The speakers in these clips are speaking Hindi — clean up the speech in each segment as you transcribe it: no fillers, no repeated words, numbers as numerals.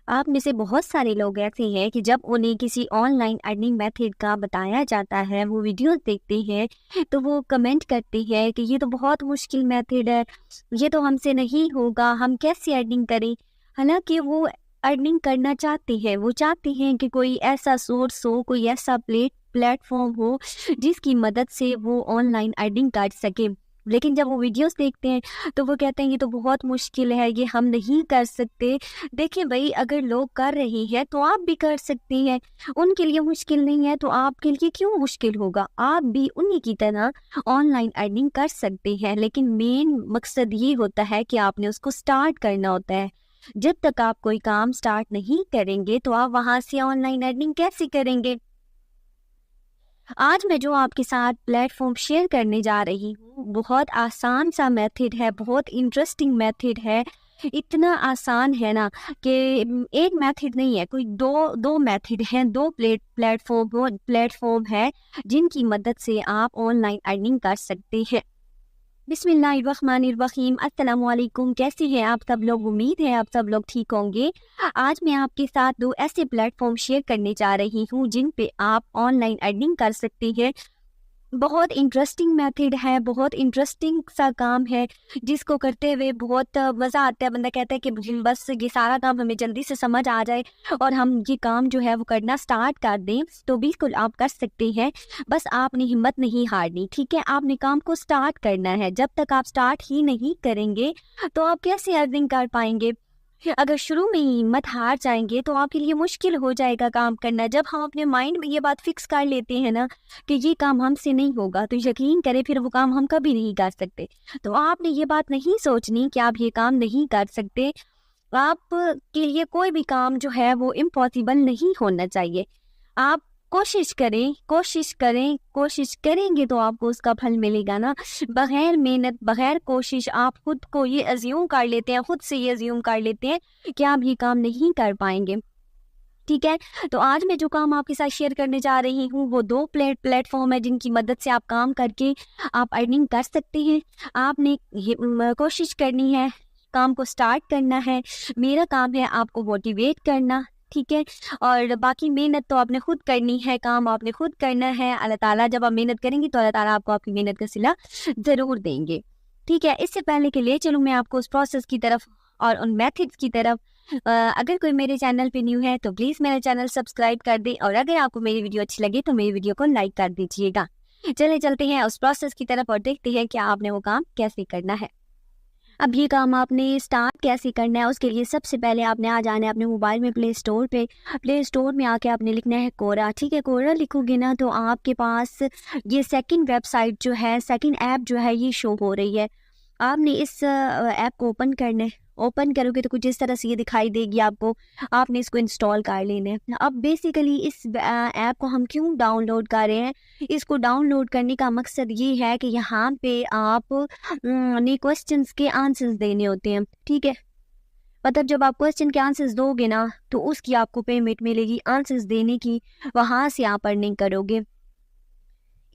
आप में से बहुत सारे लोग ऐसे हैं कि जब उन्हें किसी ऑनलाइन अर्निंग मेथड का बताया जाता है, वो वीडियोस देखते हैं, तो वो कमेंट करते हैं कि ये तो बहुत मुश्किल मेथड है, ये तो हमसे नहीं होगा, हम कैसे अर्निंग करें। हालांकि वो अर्निंग करना चाहते हैं, वो चाहते हैं कि कोई ऐसा सोर्स हो, कोई ऐसा प्लेटफॉर्म हो जिसकी मदद से वो ऑनलाइन अर्निंग कर सके। लेकिन जब वो वीडियोस देखते हैं तो वो कहते हैं ये तो बहुत मुश्किल है, ये हम नहीं कर सकते। देखिए भाई, अगर लोग कर रहे हैं तो आप भी कर सकते हैं। उनके लिए मुश्किल नहीं है तो आपके लिए क्यों मुश्किल होगा। आप भी उन्हीं की तरह ऑनलाइन अर्निंग कर सकते हैं, लेकिन मेन मकसद ये होता है कि आपने उसको स्टार्ट करना होता है। जब तक आप कोई काम स्टार्ट नहीं करेंगे तो आप वहां से ऑनलाइन अर्निंग कैसे करेंगे। आज मैं जो आपके साथ प्लेटफॉर्म शेयर करने जा रही हूँ, बहुत आसान सा मेथड है, बहुत इंटरेस्टिंग मेथड है। इतना आसान है ना कि एक मेथड नहीं है, कोई दो दो मेथड हैं, दो प्लेटफॉर्म है जिनकी मदद से आप ऑनलाइन अर्निंग कर सकते हैं। बिस्मिल्लाहिर्रहमानिर्रहीम, अस्सलाम वालेकुम। कैसे हैं आप सब लोग? उम्मीद है आप सब लोग ठीक होंगे। आज मैं आपके साथ दो ऐसे प्लेटफॉर्म शेयर करने जा रही हूँ जिन पे आप ऑनलाइन अर्निंग कर सकते हैं। बहुत इंटरेस्टिंग मेथड है, बहुत इंटरेस्टिंग सा काम है जिसको करते हुए बहुत मज़ा आता है। बंदा कहता है कि बस ये सारा काम हमें जल्दी से समझ आ जाए और हम ये काम जो है वो करना स्टार्ट कर दें। तो बिल्कुल आप कर सकते हैं, बस आपने हिम्मत नहीं हारनी, ठीक है। आपने काम को स्टार्ट करना है। जब तक आप स्टार्ट ही नहीं करेंगे तो आप कैसे अर्निंग कर पाएंगे। अगर शुरू में ही हिम्मत हार जाएंगे तो आपके लिए मुश्किल हो जाएगा काम करना। जब हम अपने माइंड में ये बात फिक्स कर लेते हैं ना कि ये काम हमसे नहीं होगा, तो यकीन करें फिर वो काम हम कभी नहीं कर सकते। तो आपने ये बात नहीं सोचनी कि आप ये काम नहीं कर सकते। आप के लिए कोई भी काम जो है वो इम्पॉसिबल नहीं होना चाहिए। आप कोशिश करें, कोशिश करें, कोशिश करेंगे तो आपको उसका फल मिलेगा ना। बगैर मेहनत, बगैर कोशिश आप खुद को ये अज्यूम कर लेते हैं, खुद से ये अज्यूम कर लेते हैं कि आप ये काम नहीं कर पाएंगे, ठीक है। तो आज मैं जो काम आपके साथ शेयर करने जा रही हूँ वो दो प्लेटफॉर्म है जिनकी मदद से आप काम करके आप अर्निंग कर सकते हैं। आपने कोशिश करनी है, काम को स्टार्ट करना है। मेरा काम है आपको मोटिवेट करना, ठीक है। और बाकी मेहनत तो आपने खुद करनी है, काम आपने खुद करना है। अल्लाह ताला जब आप मेहनत करेंगे तो अल्लाह ताला आपको आपकी मेहनत का सिला ज़रूर देंगे, ठीक है। इससे पहले के लिए चलूँ मैं आपको उस प्रोसेस की तरफ और उन मेथड्स की तरफ। अगर कोई मेरे चैनल पे न्यू है तो प्लीज़ मेरा चैनल सब्सक्राइब कर दें, और अगर आपको मेरी वीडियो अच्छी लगे तो मेरी वीडियो को लाइक कर दीजिएगा। चले चलते हैं उस प्रोसेस की तरफ और देखते हैं कि आपने वो काम कैसे करना है। अब ये काम आपने स्टार्ट कैसे करना है, उसके लिए सबसे पहले आपने आ जाना है अपने मोबाइल में प्ले स्टोर में आके आपने लिखना है कोरा, ठीक है। कोरा लिखोगे ना तो आपके पास ये सेकंड वेबसाइट जो है, सेकंड ऐप जो है ये शो हो रही है। आपने इस ऐप को ओपन करना है। ओपन करोगे तो कुछ इस तरह से ये दिखाई देगी आपको। आपने इसको इंस्टॉल कर लेना है। अब बेसिकली इस ऐप को हम क्यों डाउनलोड कर रहे हैं, इसको डाउनलोड करने का मकसद ये है कि यहाँ पे आप ने क्वेश्चंस के आंसर्स देने होते हैं, ठीक है। मतलब जब आप क्वेश्चन के आंसर्स दोगे ना तो उसकी आपको पेमेंट मिलेगी, आंसर्स देने की, वहाँ से आप अर्निंग करोगे।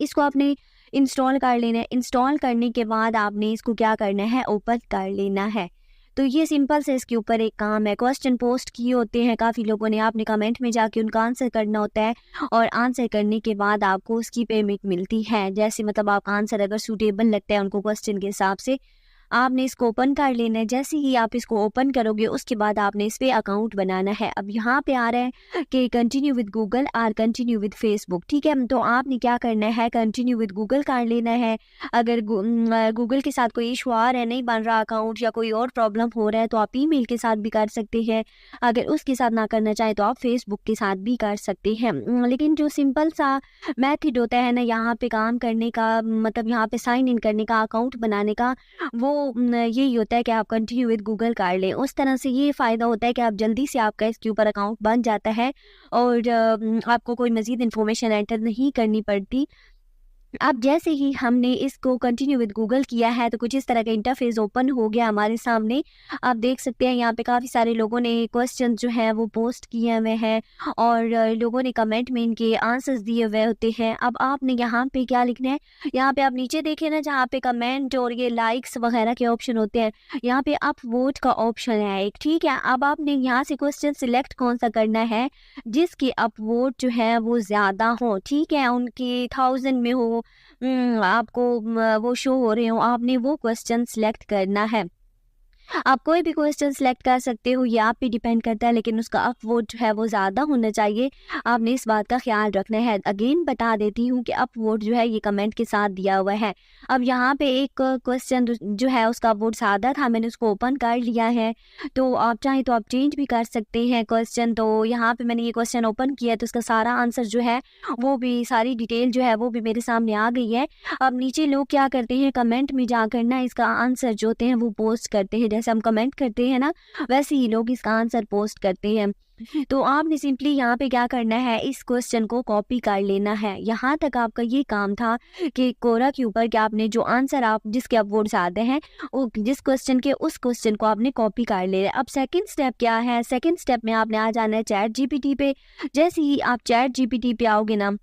इसको आपने इंस्टॉल कर लेना है। इंस्टॉल करने के बाद आपने इसको क्या करना है, ओपन कर लेना है। तो ये सिंपल से इसके ऊपर एक काम है। क्वेश्चन पोस्ट किए होते हैं काफ़ी लोगों ने, आपने कमेंट में जाके उनका आंसर करना होता है, और आंसर करने के बाद आपको उसकी पेमेंट मिलती है। जैसे मतलब आपका आंसर अगर सूटेबल लगता है उनको क्वेश्चन के हिसाब से, आपने इसको ओपन कर लेना है। जैसे ही आप इसको ओपन करोगे उसके बाद आपने इस पर अकाउंट बनाना है। अब यहाँ पे आ रहा है कि कंटिन्यू विद गूगल और कंटिन्यू विद फेसबुक, ठीक है। तो आपने क्या करना है, कंटिन्यू विद गूगल कर लेना है। अगर गूगल के साथ कोई इशू आ रहा है, नहीं बन रहा अकाउंट या कोई और प्रॉब्लम हो रहा है, तो आप ईमेल के साथ भी कर सकते हैं। अगर उसके साथ ना करना चाहें तो आप फेसबुक के साथ भी कर सकते हैं। लेकिन जो सिंपल सा मैथड होता है ना यहाँ पे काम करने का, मतलब यहाँ पे साइन इन करने का, अकाउंट बनाने का, वो यही होता है कि आप कंटिन्यू विद गूगल कर लें। उस तरह से ये फ़ायदा होता है कि आप जल्दी से आपका इसके ऊपर अकाउंट बन जाता है और आपको कोई मज़ीद इन्फॉर्मेशन एंटर नहीं करनी पड़ती। अब जैसे ही हमने इसको कंटिन्यू विद गूगल किया है तो कुछ इस तरह का इंटरफेस ओपन हो गया हमारे सामने। आप देख सकते हैं यहाँ पे काफ़ी सारे लोगों ने क्वेश्चन जो है वो पोस्ट किए हुए हैं और लोगों ने कमेंट में इनके आंसर्स दिए हुए होते हैं। अब आपने यहाँ पे क्या लिखना है, यहाँ पे आप नीचे देखें ना जहाँ पे कमेंट और ये लाइक्स वगैरह के ऑप्शन होते हैं, यहाँ पे आप वोट का ऑप्शन है एक, ठीक है। अब आपने यहाँ से क्वेश्चन सिलेक्ट कौन सा करना है जिसके अप वोट जो है वो ज़्यादा हो, ठीक है, उनकी 1000 में हो, आपको वो शो हो रहे हो, आपने वो क्वेश्चन सिलेक्ट करना है। आप कोई भी क्वेश्चन सिलेक्ट कर सकते हो, ये आप पे डिपेंड करता है, लेकिन उसका अपवोट जो है वो ज़्यादा होना चाहिए। आपने इस बात का ख्याल रखना है। अगेन बता देती हूँ कि अपवोट जो है ये कमेंट के साथ दिया हुआ है। अब यहाँ पे एक क्वेश्चन जो है उसका अपवोट ज़्यादा था, मैंने उसको ओपन कर लिया है, तो आप चाहें तो आप चेंज भी कर सकते हैं क्वेश्चन। तो यहाँ पे मैंने ये क्वेश्चन ओपन किया तो उसका सारा आंसर जो है वो भी, सारी डिटेल जो है वो भी मेरे सामने आ गई है। अब नीचे लोग क्या करते हैं, कमेंट में जाकर ना इसका आंसर जो होते हैं वो पोस्ट करते हैं, जैसे हम कमेंट करते हैं ना वैसे ही लोग इसका आंसर पोस्ट करते हैं। तो आपने सिंपली यहाँ पे क्या करना है, इस क्वेश्चन को कॉपी कर लेना है। यहाँ तक आपका ये काम था कि कोरा के ऊपर कि आपने जो आंसर आप जिसके आप वोट्स आते हैं वो जिस क्वेश्चन के उस क्वेश्चन को आपने कॉपी कर लेना है। अब सेकंड स्टेप क्या है, सेकंड स्टेप में आपने आ जाना है चैट जीपीटी पे। जैसे ही आप चैट जीपीटी पे आओगे ना,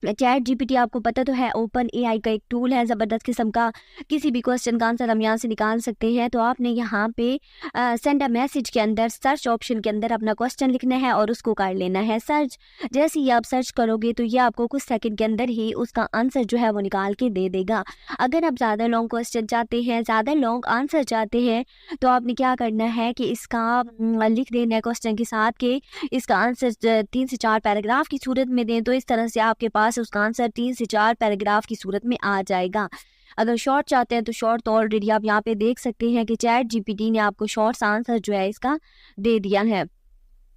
चैट जीपीटी आपको पता तो है ओपन एआई का एक टूल है ज़बरदस्त किस्म का, किसी भी क्वेश्चन का आंसर हम यहाँ से निकाल सकते हैं। तो आपने यहाँ पे सेंड अ मैसेज के अंदर सर्च ऑप्शन के अंदर अपना क्वेश्चन लिखना है और उसको कर लेना है सर्च। जैसे ही आप सर्च करोगे तो ये आपको कुछ सेकंड के अंदर ही उसका आंसर जो है वो निकाल के दे देगा। अगर आप ज़्यादा लॉन्ग क्वेश्चन चाहते हैं, ज़्यादा लॉन्ग आंसर चाहते हैं, तो आपने क्या करना है कि इसका लिख देना है क्वेश्चन के साथ कि इसका आंसर 3 से 4 पैराग्राफ की सूरत में दें, तो इस तरह से आपके पास उसका आंसर 3 से 4 पैराग्राफ की सूरत में आ जाएगा। अगर शॉर्ट चाहते हैं तो शॉर्ट तो ऑलरेडी आप यहाँ पे देख सकते हैं कि चैट जीपीटी ने आपको शॉर्ट्स आंसर जो है इसका दे दिया है।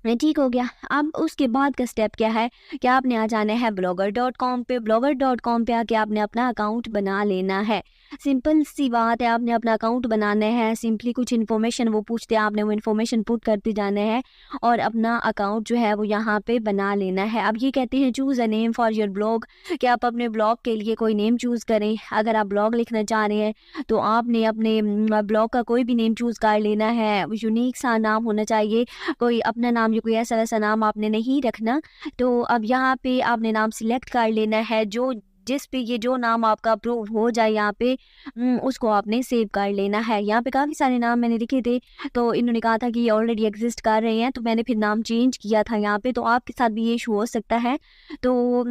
ठीक हो गया। अब उसके बाद का स्टेप क्या है कि आपने आ जाना है blogger.com पे। blogger.com पे आके आपने अपना अकाउंट बना लेना है। सिंपल सी बात है, आपने अपना अकाउंट बनाना है। सिंपली कुछ इन्फॉर्मेशन वो पूछते हैं, आपने वो इन्फॉर्मेशन पुट करते जाना है और अपना अकाउंट जो है वो यहाँ पे बना लेना है। अब ये कहते हैं choose a name for your blog, कि आप अपने ब्लॉग के लिए कोई नेम चूज़ करें। अगर आप ब्लॉग लिखना चाह रहे हैं तो आपने अपने ब्लॉग का कोई भी नेम चूज़ कर लेना है। यूनिक सा नाम होना चाहिए, कोई अपना नाम या कोई ऐसा वैसा नाम आपने नहीं रखना। तो अब यहाँ पे आपने नाम सिलेक्ट कर लेना है, जो जिस पे ये जो नाम आपका अप्रूव हो जाए यहाँ पे उसको आपने सेव कर लेना है। यहाँ पे काफ़ी सारे नाम मैंने लिखे थे, तो इन्होंने कहा था कि ये ऑलरेडी एग्जिस्ट कर रहे हैं, तो मैंने फिर नाम चेंज किया था यहाँ पे। तो आपके साथ भी ये इशू हो सकता है, तो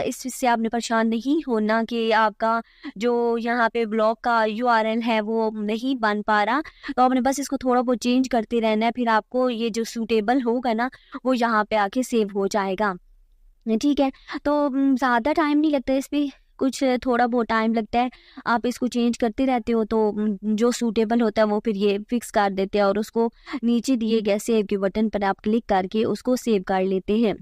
इससे आपने परेशान नहीं होना कि आपका जो यहाँ पे ब्लॉग का यूआरएल है वो नहीं बन पा रहा। तो आपने बस इसको थोड़ा बहुत चेंज करते रहना है, फिर आपको ये जो सूटेबल होगा ना वो यहाँ पे आके सेव हो जाएगा। ठीक है, तो ज़्यादा टाइम नहीं लगता इस पे, कुछ थोड़ा बहुत टाइम लगता है। आप इसको चेंज करते रहते हो तो जो सूटेबल होता है वो फिर ये फिक्स कर देते हैं और उसको नीचे दिए गए सेव के बटन पर आप क्लिक करके उसको सेव कर लेते हैं।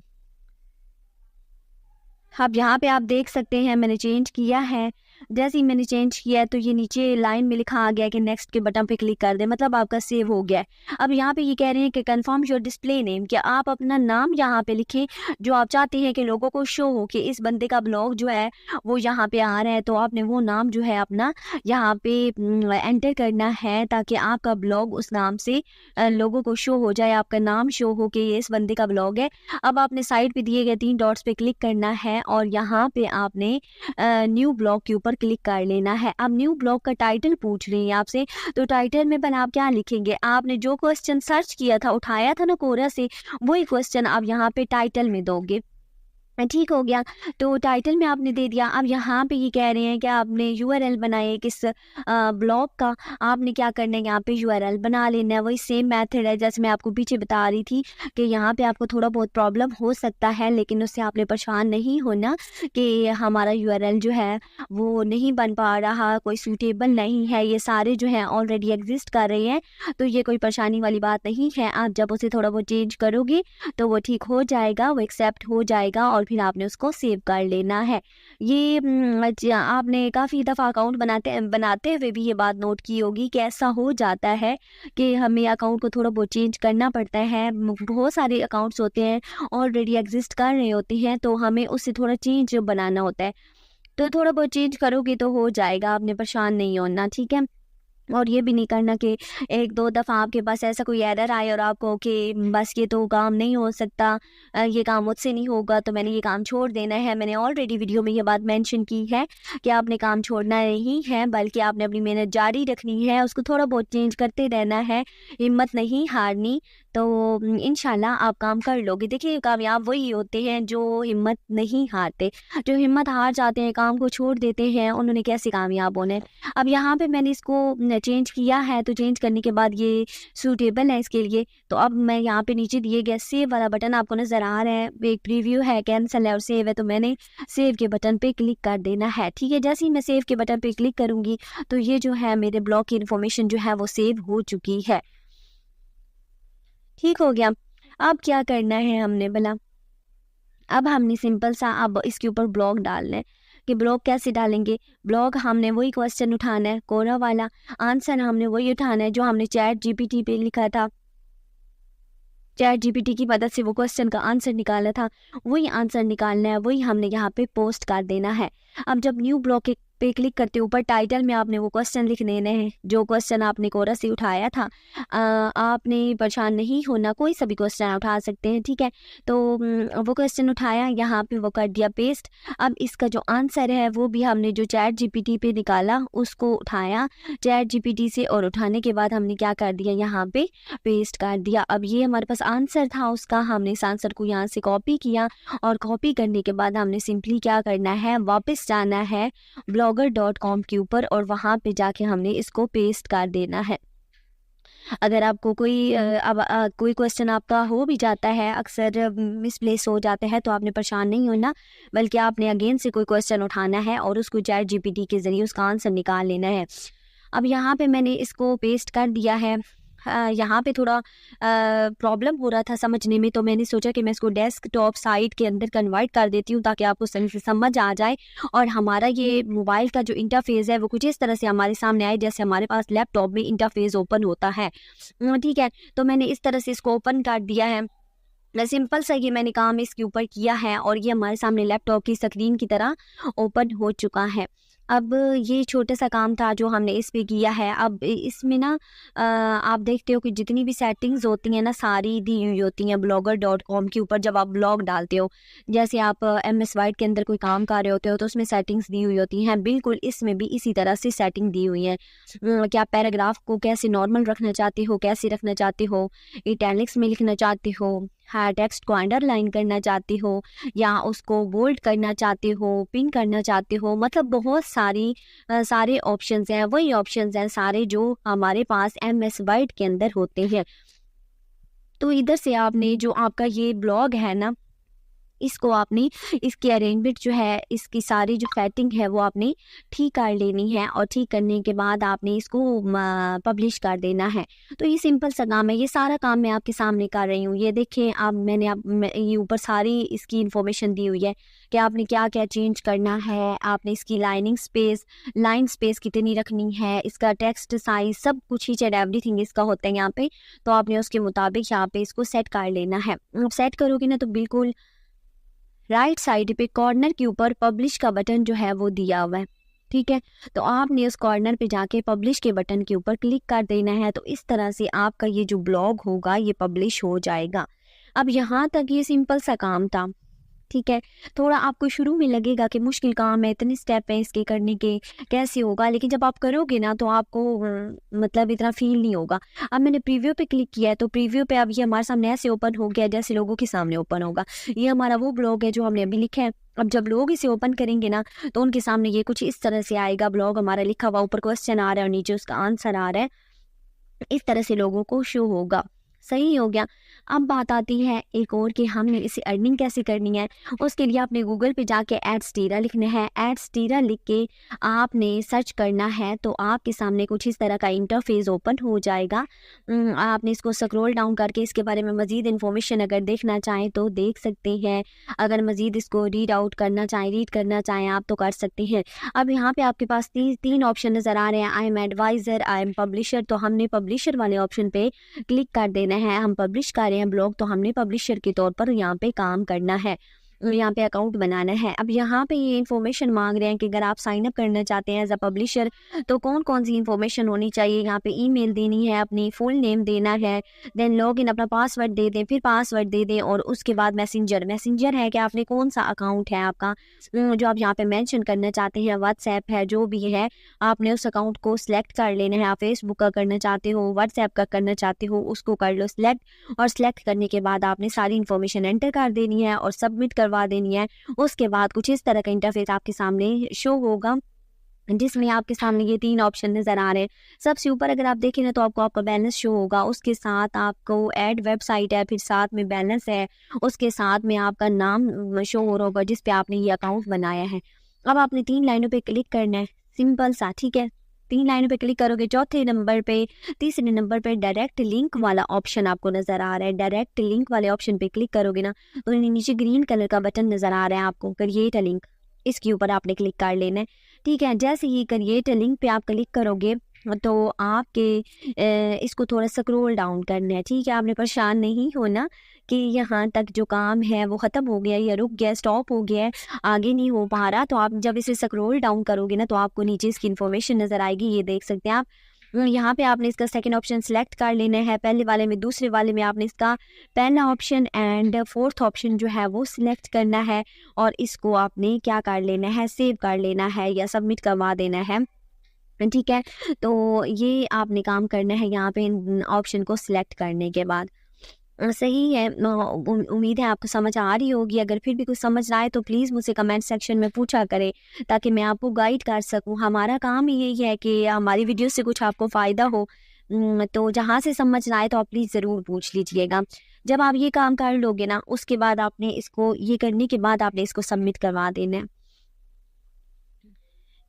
अब यहाँ पे आप देख सकते हैं मैंने चेंज किया है। जैसे ही मैंने चेंज किया है तो ये नीचे लाइन में लिखा आ गया कि नेक्स्ट के बटन पे क्लिक कर दें, मतलब आपका सेव हो गया है। अब यहाँ पे ये कह रहे हैं कि कंफर्म योर डिस्प्ले नेम, कि आप अपना नाम यहाँ पे लिखें जो आप चाहते हैं कि लोगों को शो हो कि इस बंदे का ब्लॉग जो है वो यहाँ पे आ रहा है। तो आपने वो नाम जो है अपना यहाँ पे एंटर करना है ताकि आपका ब्लॉग उस नाम से लोगों को शो हो जाए, आपका नाम शो हो कि ये इस बंदे का ब्लॉग है। अब आपने साइड पे दिए गए 3 डॉट्स पे क्लिक करना है और यहाँ पे आपने न्यू ब्लॉग के ऊपर क्लिक कर लेना है। अब न्यू ब्लॉग का टाइटल पूछ रही है आपसे, तो टाइटल में पहले आप क्या लिखेंगे, आपने जो क्वेश्चन सर्च किया था, उठाया था ना कोरा से, वही क्वेश्चन आप यहाँ पे टाइटल में दोगे। ठीक हो गया, तो टाइटल में आपने दे दिया। अब यहाँ पे ये कह रहे हैं कि आपने यूआरएल बनाए किस ब्लॉग का, आपने क्या करना है यहाँ पे यूआरएल बना लेना है। वही सेम मेथड है जैसे मैं आपको पीछे बता रही थी कि यहाँ पे आपको थोड़ा बहुत प्रॉब्लम हो सकता है, लेकिन उससे आपने परेशान नहीं होना कि हमारा यूआरएल जो है वो नहीं बन पा रहा, कोई सूटेबल नहीं है, ये सारे जो हैं ऑलरेडी एग्जिस्ट कर रहे हैं, तो ये कोई परेशानी वाली बात नहीं है। आप जब उसे थोड़ा बहुत चेंज करोगे तो वो ठीक हो जाएगा, वो एक्सेप्ट हो जाएगा और फिर आपने उसको सेव कर लेना है। ये आपने काफ़ी दफ़ा अकाउंट बनाते हुए भी ये बात नोट की होगी कि ऐसा हो जाता है कि हमें अकाउंट को थोड़ा बहुत चेंज करना पड़ता है। बहुत सारे अकाउंट्स होते हैं ऑलरेडी एग्जिस्ट कर रहे होते हैं, तो हमें उससे थोड़ा चेंज बनाना होता है। तो थोड़ा बहुत चेंज करोगे तो हो जाएगा, आपने परेशान नहीं होना, ठीक है। और ये भी नहीं करना कि 1-2 दफ़ा आपके पास ऐसा कोई एरर आए और आपको कि बस ये तो काम नहीं हो सकता, ये काम मुझसे नहीं होगा तो मैंने ये काम छोड़ देना है। मैंने ऑलरेडी वीडियो में ये बात मेंशन की है कि आपने काम छोड़ना नहीं है, बल्कि आपने अपनी मेहनत जारी रखनी है, उसको थोड़ा बहुत चेंज करते रहना है, हिम्मत नहीं हारनी। तो इंशाल्लाह आप काम कर लोगे। देखिए, कामयाब वही होते हैं जो हिम्मत नहीं हारते। जो हिम्मत हार जाते हैं, काम को छोड़ देते हैं, उन्होंने कैसे कामयाब होना है। अब यहाँ पे मैंने इसको चेंज किया है, तो चेंज करने के बाद ये सूटेबल है इसके लिए। तो अब मैं यहाँ पे नीचे दिए गए सेव वाला बटन आपको नज़र आ रहा है, एक प्रीव्यू है, कैंसिल है और सेव है, तो मैंने सेव के बटन पे क्लिक कर देना है, ठीक है। जैसे ही मैं सेव के बटन पे क्लिक करूँगी तो ये जो है मेरे ब्लॉग की इन्फॉर्मेशन जो है वो सेव हो चुकी है। ठीक हो गया। अब क्या करना है हमने भला, अब हमने सिंपल सा अब इसके ऊपर ब्लॉग डालना है। कि ब्लॉग कैसे डालेंगे, ब्लॉग हमने वही क्वेश्चन उठाना है, कोरा वाला आंसर हमने वही उठाना है जो हमने चैट जीपीटी पे लिखा था, चैट जीपीटी की मदद से वो क्वेश्चन का आंसर निकाला था, वही आंसर निकालना है, वही हमने यहाँ पे पोस्ट कर देना है। अब जब न्यू ब्लॉग पे क्लिक करते ऊपर टाइटल में आपने वो क्वेश्चन लिख देने हैं जो क्वेश्चन आपने कोरा से उठाया था। आपने परेशान नहीं होना, कोई सा भी क्वेश्चन उठा सकते हैं, ठीक है। तो वो क्वेश्चन उठाया, यहाँ पे वो कर दिया पेस्ट। अब इसका जो आंसर है वो भी हमने जो चैट जीपीटी पे निकाला उसको उठाया चैट जीपीटी से, और उठाने के बाद हमने क्या कर दिया, यहाँ पे पेस्ट कर दिया। अब ये हमारे पास आंसर था उसका, हमने इस आंसर को यहाँ से कॉपी किया, और कॉपी करने के बाद हमने सिंपली क्या करना है, वापस जाना है blogger.com के ऊपर, और वहाँ पे जाके हमने इसको पेस्ट कर देना है। अगर आपको कोई कोई क्वेश्चन आपका हो भी जाता है, अक्सर मिसप्लेस हो जाता है, तो आपने परेशान नहीं होना, बल्कि आपने अगेन से कोई क्वेश्चन उठाना है और उसको चैट जीपीटी के ज़रिए उसका आंसर निकाल लेना है। अब यहाँ पे मैंने इसको पेस्ट कर दिया है। यहाँ पे थोड़ा प्रॉब्लम हो रहा था समझने में, तो मैंने सोचा कि मैं इसको डेस्कटॉप साइट के अंदर कन्वर्ट कर देती हूँ ताकि आपको सही से समझ आ जाए, और हमारा ये मोबाइल का जो इंटरफेस है वो कुछ इस तरह से हमारे सामने आए जैसे हमारे पास लैपटॉप में इंटरफेस ओपन होता है, ठीक है। तो मैंने इस तरह से इसको ओपन कर दिया है। सिंपल सा ये मैंने काम इसके ऊपर किया है, और ये हमारे सामने लैपटॉप की स्क्रीन की तरह ओपन हो चुका है। अब ये छोटा सा काम था जो हमने इस पे किया है। अब इसमें ना आप देखते हो कि जितनी भी सेटिंग्स होती हैं ना, सारी दी हुई होती हैं blogger.com के ऊपर। जब आप ब्लॉग डालते हो, जैसे आप MS Word के अंदर कोई काम कर रहे होते हो तो उसमें सेटिंग्स दी हुई होती हैं, बिल्कुल इसमें भी इसी तरह से सेटिंग दी हुई है कि आप पैराग्राफ को कैसे नॉर्मल रखना चाहते हो, कैसे रखना चाहते हो, इटैलिक्स में लिखना चाहते हो, हाँ टेक्स्ट को अंडरलाइन करना चाहते हो, या उसको बोल्ड करना चाहते हो, पिन करना चाहते हो, मतलब बहुत सारे ऑप्शंस हैं, वही ऑप्शंस हैं सारे जो हमारे पास MS Word के अंदर होते हैं। तो इधर से आपने जो आपका ये ब्लॉग है ना, इसको आपने इसकी अरेंजमेंट जो है, इसकी सारी जो सेटिंग है वो आपने ठीक कर लेनी है, और ठीक करने के बाद आपने इसको पब्लिश कर देना है। तो ये सिंपल सा काम है, ये सारा काम मैं आपके सामने कर रही हूँ। ये देखें आप, ये ऊपर सारी इसकी इंफॉर्मेशन दी हुई है कि आपने क्या क्या चेंज करना है, आपने इसकी लाइन स्पेस कितनी रखनी है, इसका टेक्स्ट साइज, सब कुछ ईच एंड एवरीथिंग इसका होता है यहाँ पे। तो आपने उसके मुताबिक यहाँ पे इसको सेट कर लेना है। सेट करोगे ना तो बिल्कुल राइट साइड पे कॉर्नर के ऊपर पब्लिश का बटन जो है वो दिया हुआ है, ठीक है। तो आपने उस कॉर्नर पे जाके पब्लिश के बटन के ऊपर क्लिक कर देना है। तो इस तरह से आपका ये जो ब्लॉग होगा ये पब्लिश हो जाएगा। अब यहाँ तक ये सिंपल सा काम था, ठीक है। थोड़ा आपको शुरू में लगेगा कि मुश्किल काम है, इतने स्टेप हैं इसके करने के, कैसे होगा, लेकिन जब आप करोगे ना तो आपको मतलब इतना फील नहीं होगा। अब मैंने प्रीव्यू पे क्लिक किया है, तो प्रीव्यू पे अब ये हमारे सामने ऐसे ओपन हो गया जैसे लोगों के सामने ओपन होगा। ये हमारा वो ब्लॉग है जो हमने अभी लिखा है। अब जब लोग इसे ओपन करेंगे ना तो उनके सामने ये कुछ इस तरह से आएगा, ब्लॉग हमारा लिखा हुआ, ऊपर क्वेश्चन आ रहा है और नीचे उसका आंसर आ रहा है, इस तरह से लोगों को शो होगा। सही हो गया। अब बात आती है एक और कि हमने इसे अर्निंग कैसे करनी है। उसके लिए आपने गूगल पे जाके एड्सटीरा लिखना है। एड्सटीरा लिख के आपने सर्च करना है, तो आपके सामने कुछ इस तरह का इंटरफेस ओपन हो जाएगा। आपने इसको स्क्रॉल डाउन करके इसके बारे में मज़ीद इन्फॉर्मेशन अगर देखना चाहें तो देख सकते हैं। अगर मज़ीद इसको रीड करना चाहें आप तो कर सकते हैं। अब यहाँ पे आपके पास तीन ऑप्शन नज़र आ रहे हैं, I am adviser, I am publisher. तो हमने पब्लिशर वाले ऑप्शन पे क्लिक कर देना है। हम पब्लिश कर रहे हैं ब्लॉग, तो हमने पब्लिशर के तौर पर यहाँ पे काम करना है। यहाँ पे अकाउंट बनाना है। अब यहाँ पे ये इन्फॉर्मेशन मांग रहे हैं कि अगर आप साइन अप करना चाहते हैं एज अ पब्लिशर तो कौन कौन सी इन्फॉर्मेशन होनी चाहिए। यहाँ पे ईमेल देनी है, अपनी फुल नेम देना है, देन लॉगिन अपना पासवर्ड दे दें, फिर पासवर्ड दे दें और उसके बाद मैसेंजर है कि आपने कौन सा अकाउंट है आपका जो आप यहाँ पे मेंशन करना चाहते हैं, व्हाट्सएप है जो भी है, आपने उस अकाउंट को सिलेक्ट कर लेना है। आप फेसबुक का करना चाहते हो, व्हाट्सएप का करना चाहते हो, उसको कर लो सिलेक्ट और सिलेक्ट करने के बाद आपने सारी इन्फॉर्मेशन एंटर कर देनी है और सबमिट करवा देनी है। उसके बाद कुछ इस तरह का इंटरफेस आपके सामने शो होगा जिसमें आपके सामने ये 3 ऑप्शन नज़र आ रहे हैं। सबसे ऊपर अगर आप देखें ना तो आपको आपका बैलेंस शो होगा, उसके साथ आपको ऐड वेबसाइट है, फिर साथ में बैलेंस है, उसके साथ में आपका नाम शो हो रहा होगा जिस पे आपने ये अकाउंट बनाया है। अब आपने 3 लाइनों पे क्लिक करना है, सिंपल सा, ठीक है। 3 लाइनों पे क्लिक करोगे, चौथे नंबर पे, तीसरे नंबर पे डायरेक्ट लिंक वाला ऑप्शन आपको नज़र आ रहा है। डायरेक्ट लिंक वाले ऑप्शन पे क्लिक करोगे ना तो नीचे ग्रीन कलर का बटन नज़र आ रहा है आपको, क्रिएट अ लिंक, इसके ऊपर आपने क्लिक कर लेना है, ठीक है। जैसे ही क्रिएट लिंक पे आप क्लिक करोगे तो आपके इसको थोड़ा स्क्रॉल डाउन करना है, ठीक है। आपने परेशान नहीं होना कि यहाँ तक जो काम है वो ख़त्म हो गया या रुक गया, स्टॉप हो गया है, आगे नहीं हो पा रहा। तो आप जब इसे स्क्रॉल डाउन करोगे ना तो आपको नीचे इसकी इन्फॉर्मेशन नज़र आएगी, ये देख सकते हैं आप। यहाँ पे आपने इसका सेकंड ऑप्शन सेलेक्ट कर लेना है, पहले वाले में, दूसरे वाले में आपने इसका पहला ऑप्शन एंड फोर्थ ऑप्शन जो है वो सिलेक्ट करना है और इसको आपने क्या कर लेना है, सेव कर लेना है या सबमिट करवा देना है, ठीक है। तो ये आपने काम करना है यहाँ पे इन ऑप्शन को सिलेक्ट करने के बाद। सही है, उम्मीद है आपको समझ आ रही होगी। अगर फिर भी कुछ समझ ना आए तो प्लीज़ मुझसे कमेंट सेक्शन में पूछा करें ताकि मैं आपको गाइड कर सकूं। हमारा काम ही यही है कि हमारी वीडियो से कुछ आपको फ़ायदा हो। तो जहाँ से समझ ना आए तो आप प्लीज़ ज़रूर पूछ लीजिएगा। जब आप ये काम कर लोगे ना उसके बाद आपने इसको, ये करने के बाद आपने इसको सबमिट करवा देना है,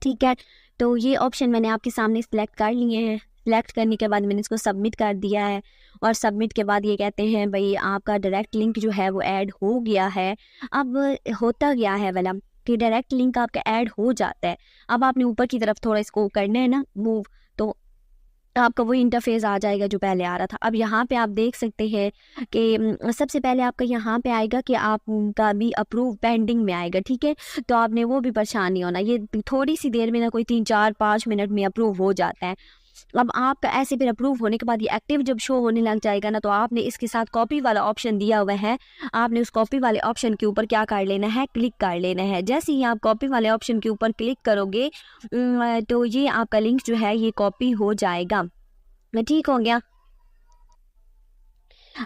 ठीक है। तो ये ऑप्शन मैंने आपके सामने सेलेक्ट कर लिए हैं। सेलेक्ट करने के बाद मैंने इसको सबमिट कर दिया है और सबमिट के बाद ये कहते हैं भाई आपका डायरेक्ट लिंक जो है वो ऐड हो गया है। अब होता क्या है वाला कि डायरेक्ट लिंक आपका ऐड हो जाता है। अब आपने ऊपर की तरफ थोड़ा इसको करना है ना मूव, तो आपका वही इंटरफेस आ जाएगा जो पहले आ रहा था। अब यहाँ पे आप देख सकते हैं कि सबसे पहले आपका यहाँ पे आएगा कि आपका भी अप्रूव पेंडिंग में आएगा, ठीक है। तो आपने वो भी परेशान नहीं होना, ये थोड़ी सी देर में ना कोई 3-4-5 मिनट में अप्रूव हो जाता है। अब आपका ऐसे फिर अप्रूव होने के बाद ये एक्टिव जब शो होने लग जाएगा ना तो आपने इसके साथ कॉपी वाला ऑप्शन दिया हुआ है, आपने उस कॉपी वाले ऑप्शन के ऊपर क्या कर लेना है, क्लिक कर लेना है। जैसे ही आप कॉपी वाले ऑप्शन के ऊपर क्लिक करोगे तो ये आपका लिंक जो है ये कॉपी हो जाएगा, ठीक हो गया।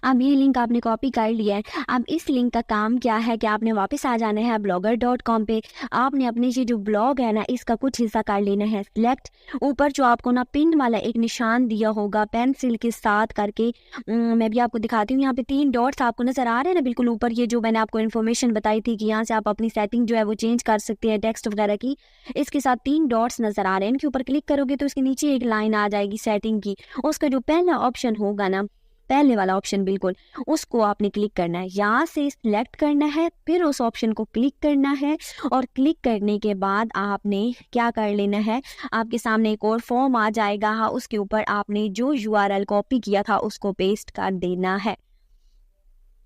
अब ये लिंक आपने कॉपी कर लिया है। अब इस लिंक का काम क्या है कि आपने वापस आ जाना है blogger.com पे। आपने अपने ये जो ब्लॉग है ना इसका कुछ हिस्सा कर लेना है सिलेक्ट। ऊपर जो आपको ना पिन वाला एक निशान दिया होगा पेंसिल के साथ करके, मैं भी आपको दिखाती हूँ। यहाँ पे 3 डॉट्स आपको नज़र आ रहे हैं ना बिल्कुल ऊपर, ये जो मैंने आपको इन्फॉर्मेशन बताई थी कि यहाँ से आप अपनी सेटिंग जो है वो चेंज कर सकते हैं टेक्स्ट वगैरह की। इसके साथ 3 डॉट्स नज़र आ रहे हैं, इनके ऊपर क्लिक करोगे तो इसके नीचे एक लाइन आ जाएगी सेटिंग की। उसका जो पहला ऑप्शन होगा ना, पहले वाला ऑप्शन बिल्कुल, उसको आपने क्लिक करना है, यहाँ से सिलेक्ट करना है, फिर उस ऑप्शन को क्लिक करना है और क्लिक करने के बाद आपने क्या कर लेना है, आपके सामने एक और फॉर्म आ जाएगा, उसके ऊपर आपने जो URL कॉपी किया था उसको पेस्ट कर देना है,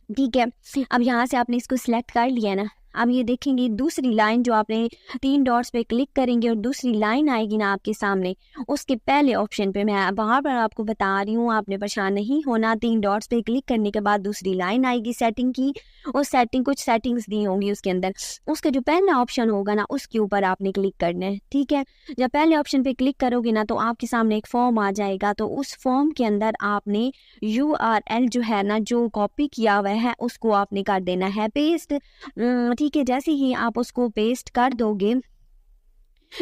ठीक है। अब यहाँ से आपने इसको सिलेक्ट कर लिया ना। अब ये देखेंगे दूसरी लाइन जो आपने 3 डॉट्स पे क्लिक करेंगे और दूसरी लाइन आएगी ना आपके सामने, उसके पहले ऑप्शन पे मैं बार बार आपको बता रही हूँ, आपने परेशान नहीं होना। 3 डॉट्स पे क्लिक करने के बाद दूसरी लाइन आएगी सेटिंग की, और कुछ सेटिंग्स दी होंगी उसके अंदर। उसका जो पहला ऑप्शन होगा ना उसके ऊपर आपने क्लिक करना है, ठीक है। जब पहले ऑप्शन पे क्लिक करोगे ना तो आपके सामने एक फॉर्म आ जाएगा, तो उस फॉर्म के अंदर आपने URL जो है ना जो कॉपी किया हुआ है उसको आपने कर देना है पेस्ट, ठीक है। जैसे ही आप उसको पेस्ट कर दोगे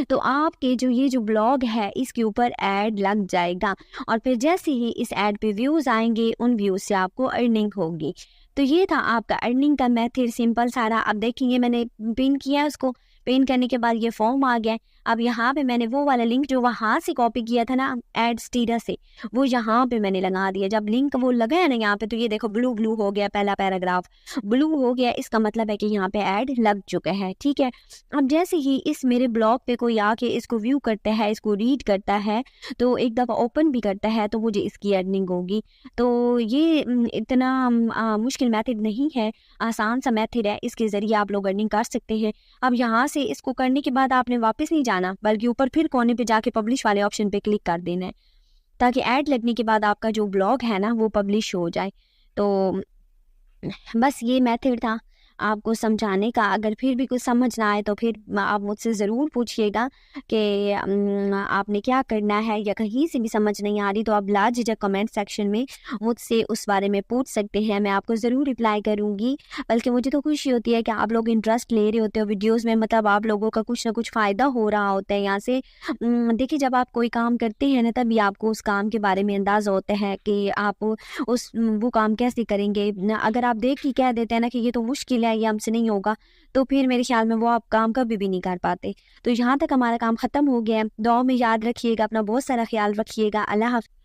तो आपके जो ब्लॉग है इसके ऊपर ऐड लग जाएगा, और फिर जैसे ही इस ऐड पे व्यूज़ आएंगे उन व्यूज़ से आपको अर्निंग होगी। तो ये था आपका अर्निंग का मेथड, सिंपल सारा। अब देखेंगे मैंने पिन किया, उसको पिन करने के बाद ये फॉर्म आ गया। अब यहाँ पे मैंने वो वाला लिंक जो वहाँ से कॉपी किया था ना एड स्टेटस से, वो यहाँ पे मैंने लगा दिया। जब लिंक वो लगा है ना यहाँ पे, तो ये देखो ब्लू ब्लू हो गया, पहला पैराग्राफ ब्लू हो गया, इसका मतलब है कि यहाँ पे ऐड लग चुका है। ठीक है, अब जैसे ही इस मेरे ब्लॉग पे कोई आके इसको व्यू करता है, इसको रीड करता है, तो एक दफ़ा ओपन भी करता है, तो मुझे इसकी अर्निंग होगी। तो ये इतना मुश्किल मेथड नहीं है, आसान सा मेथड है, इसके ज़रिए आप लोग अर्निंग कर सकते हैं। अब यहाँ से इसको करने के बाद आपने वापस नहीं जाना, बल्कि ऊपर फिर कोने पे जाके पब्लिश वाले ऑप्शन पे क्लिक कर देना है, ताकि ऐड लगने के बाद आपका जो ब्लॉग है ना वो पब्लिश हो जाए। तो बस ये मेथड था आपको समझाने का। अगर फिर भी कुछ समझ ना आए तो फिर आप मुझसे ज़रूर पूछिएगा कि आपने क्या करना है, या कहीं से भी समझ नहीं आ रही तो आप लाझिझक कमेंट सेक्शन में मुझसे उस बारे में पूछ सकते हैं, मैं आपको ज़रूर रिप्लाई करूँगी। बल्कि मुझे तो खुशी होती है कि आप लोग इंटरेस्ट ले रहे होते हो वीडियोज़ में, मतलब आप लोगों का कुछ ना कुछ फ़ायदा हो रहा होता है यहाँ से। देखिए, जब आप कोई काम करते हैं ना, तभी आपको उस काम के बारे में अंदाज़ा होता है कि आप वो काम कैसे करेंगे। अगर आप देख के कह देते हैं ना कि ये तो मुश्किल है, ये हमसे नहीं होगा, तो फिर मेरे ख्याल में वो आप काम कभी भी नहीं कर पाते। तो यहाँ तक हमारा काम ख़त्म हो गया है। दुआ में याद रखिएगा, अपना बहुत सारा ख्याल रखिएगा। अल्लाह हाफ़िज़।